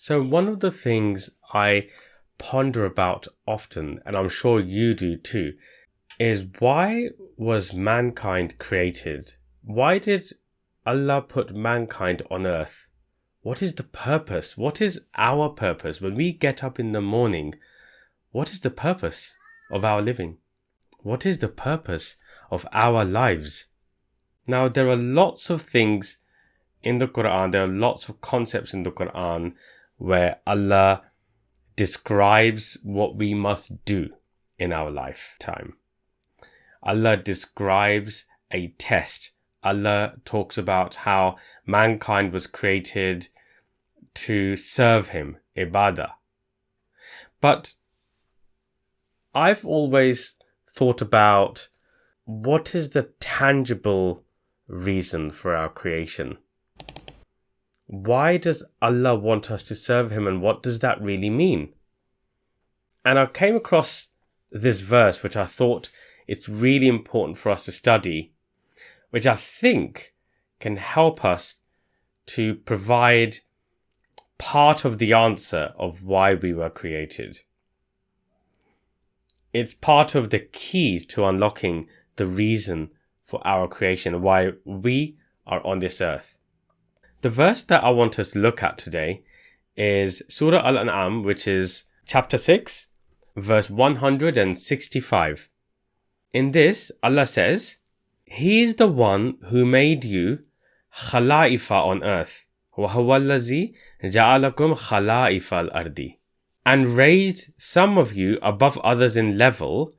So one of the things I ponder about often, and I'm sure you do too, is why was mankind created? Why did Allah put mankind on earth? What is the purpose? What is our purpose? When we get up in the morning, what is the purpose of our living? What is the purpose of our lives? Now, there are lots of things in the Qur'an, there are lots of concepts in the Qur'an where Allah describes what we must do in our lifetime. Allah describes a test. Allah talks about how mankind was created to serve Him, ibadah. But I've always thought about what is the tangible reason for our creation? Why does Allah want us to serve Him, and what does that really mean? And I came across this verse which I thought it's really important for us to study, which I think can help us to provide part of the answer of why we were created. It's part of the keys to unlocking the reason for our creation, why we are on this earth. The verse that I want us to look at today is Surah Al-An'am, which is chapter 6, verse 165. In this, Allah says, He is the one who made you khala'ifa on earth, وَهُوَ الَّذِي جَعَلَكُمْ خَلَائِفَ الْأَرْضِ, and raised some of you above others in level,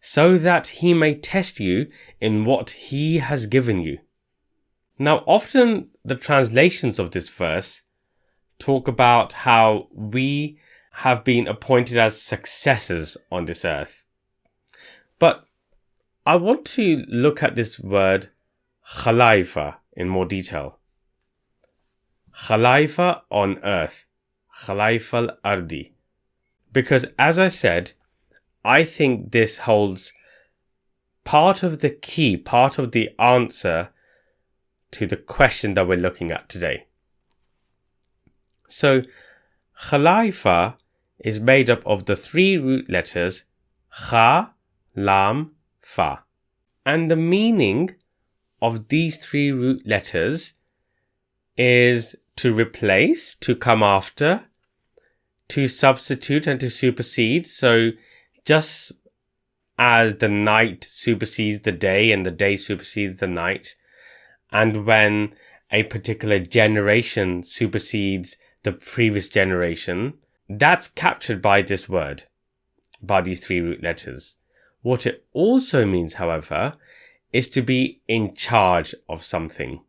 so that He may test you in what He has given you. Now, often the translations of this verse talk about how we have been appointed as successors on this earth. But I want to look at this word khalifa in more detail. Khalifa on earth. Khalifa al-Ardi. Because as I said, I think this holds part of the key, part of the answer to the question that we're looking at today. So, Khalifa is made up of the three root letters Kha, Lam, Fa. And the meaning of these three root letters is to replace, to come after, to substitute and to supersede. So, just as the night supersedes the day and the day supersedes the night, and when a particular generation supersedes the previous generation, that's captured by this word, by these three root letters. What it also means, however, is to be in charge of something,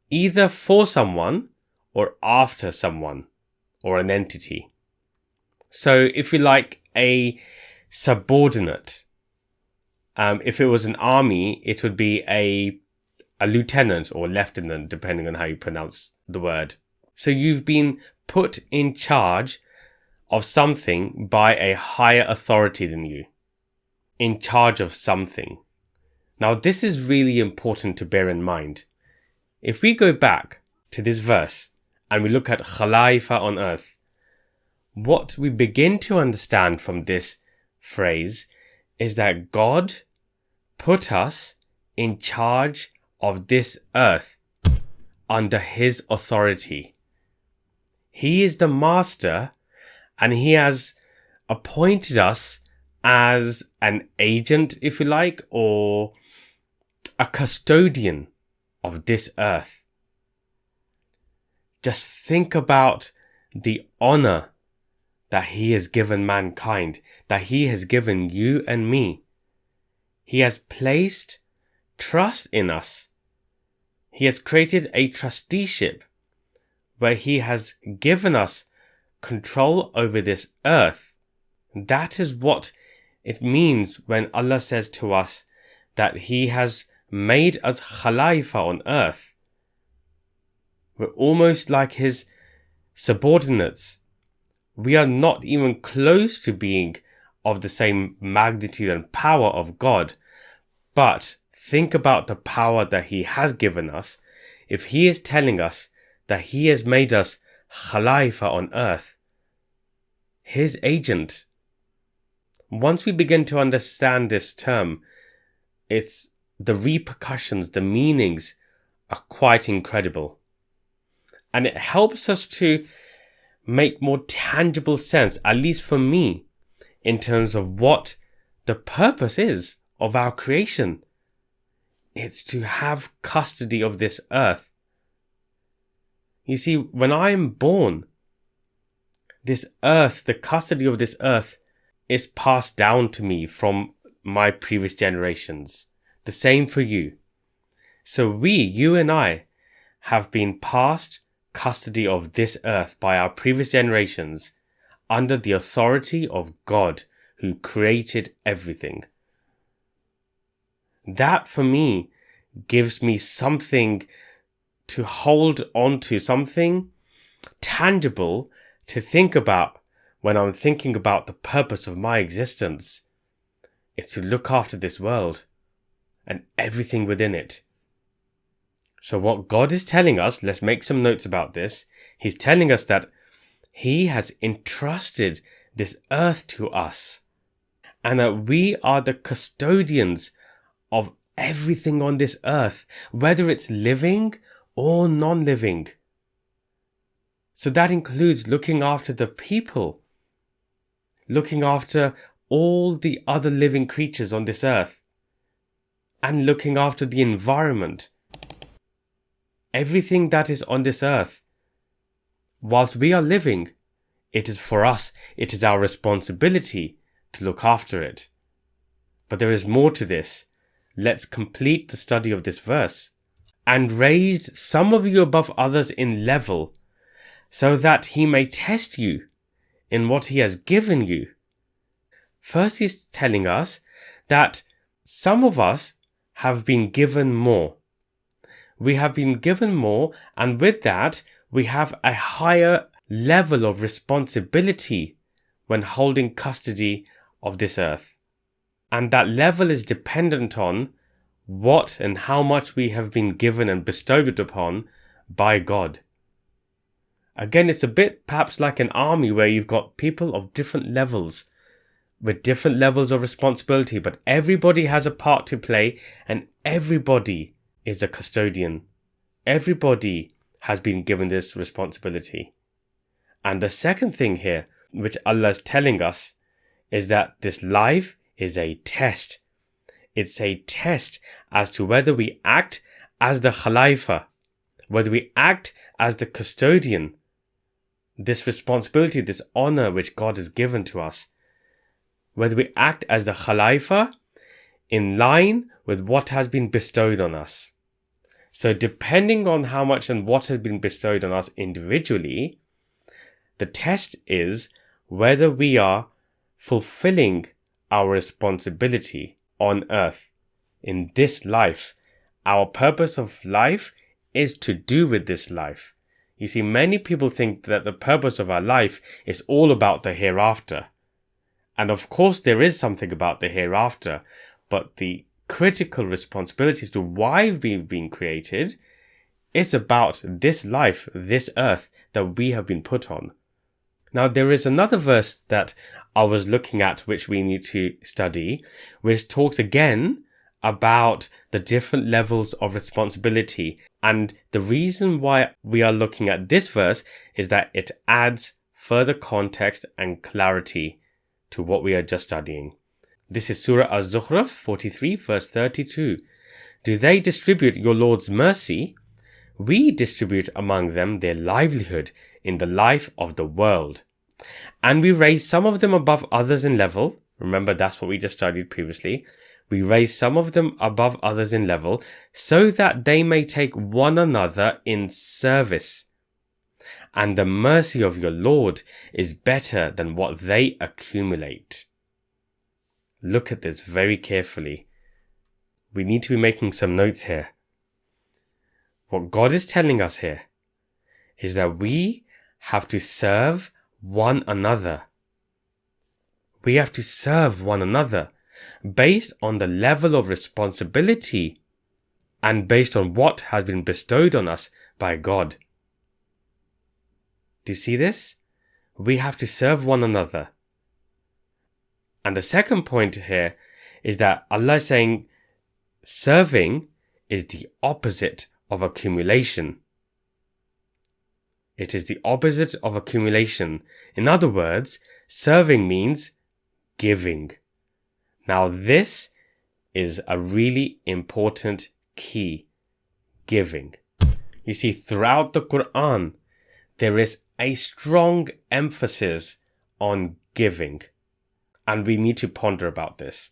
either for someone or after someone or an entity. So if you like, a subordinate. If it was an army, it would be a lieutenant or lieutenant, depending on how you pronounce the word. So you've been put in charge of something by a higher authority than you. In charge of something. Now, this is really important to bear in mind. If we go back to this verse and we look at Khalifa on earth, what we begin to understand from this phrase is that God put us in charge of this earth under His authority. He is the master, and He has appointed us as an agent, if you like, or a custodian of this earth. Just think about the honor that He has given mankind, that He has given you and me. He has placed trust in us. He has created a trusteeship where He has given us control over this earth. That is what it means when Allah says to us that He has made us khalifa on earth. We're almost like His subordinates. We are not even close to being of the same magnitude and power of God. But think about the power that He has given us. If He is telling us that He has made us Khalifa on earth, his agent. Once we begin to understand this term, it's the repercussions, the meanings are quite incredible. And it helps us to make more tangible sense, at least for me, in terms of what the purpose is of our creation. It's to have custody of this earth. You see, when I am born, this earth, the custody of this earth, is passed down to me from my previous generations. The same for you. So we, you and I, have been passed custody of this earth by our previous generations under the authority of God who created everything. That for me gives me something to hold on to, something tangible to think about when I'm thinking about the purpose of my existence. It's to look after this world and everything within it. So what God is telling us, let's make some notes about this. He's telling us that He has entrusted this earth to us and that we are the custodians of everything on this earth, whether it's living or non-living. So that includes looking after the people, looking after all the other living creatures on this earth, and looking after the environment. Everything that is on this earth, whilst we are living, it is for us, it is our responsibility to look after it. But there is more to this. Let's complete the study of this verse. And raised some of you above others in level, so that He may test you in what He has given you. First, He's telling us that some of us have been given more. We have been given more, and with that, we have a higher level of responsibility when holding custody of this earth. And that level is dependent on what and how much we have been given and bestowed upon by God. Again, it's a bit perhaps like an army where you've got people of different levels with different levels of responsibility, but everybody has a part to play and everybody is a custodian. Everybody has been given this responsibility. And the second thing here, which Allah is telling us, is that this life is a test. It's a test as to whether we act as the Khalifa, whether we act as the custodian, this responsibility, this honor which God has given to us, whether we act as the Khalifa in line with what has been bestowed on us. So depending on how much and what has been bestowed on us individually, the test is whether we are fulfilling our responsibility on earth in this life. Our purpose of life is to do with this life. You see, many people think that the purpose of our life is all about the hereafter. And of course there is something about the hereafter, but the critical responsibilities to why we've been created is about this life, this earth that we have been put on. Now there is another verse that I was looking at which we need to study, which talks again about the different levels of responsibility. And the reason why we are looking at this verse is that it adds further context and clarity to what we are just studying. This is Surah Az-Zukhruf 43 verse 32. Do they distribute your Lord's mercy? We distribute among them their livelihood in the life of the world. And we raise some of them above others in level. Remember, that's what we just studied previously. We raise some of them above others in level so that they may take one another in service. And the mercy of your Lord is better than what they accumulate. Look at this very carefully. We need to be making some notes here. What God is telling us here is that we have to serve one another. We have to serve one another based on the level of responsibility and based on what has been bestowed on us by God. Do you see this? We have to serve one another. And the second point here is that Allah is saying serving is the opposite of accumulation. It is the opposite of accumulation. In other words, serving means giving. Now this is a really important key. Giving. You see, throughout the Qur'an, there is a strong emphasis on giving. And we need to ponder about this.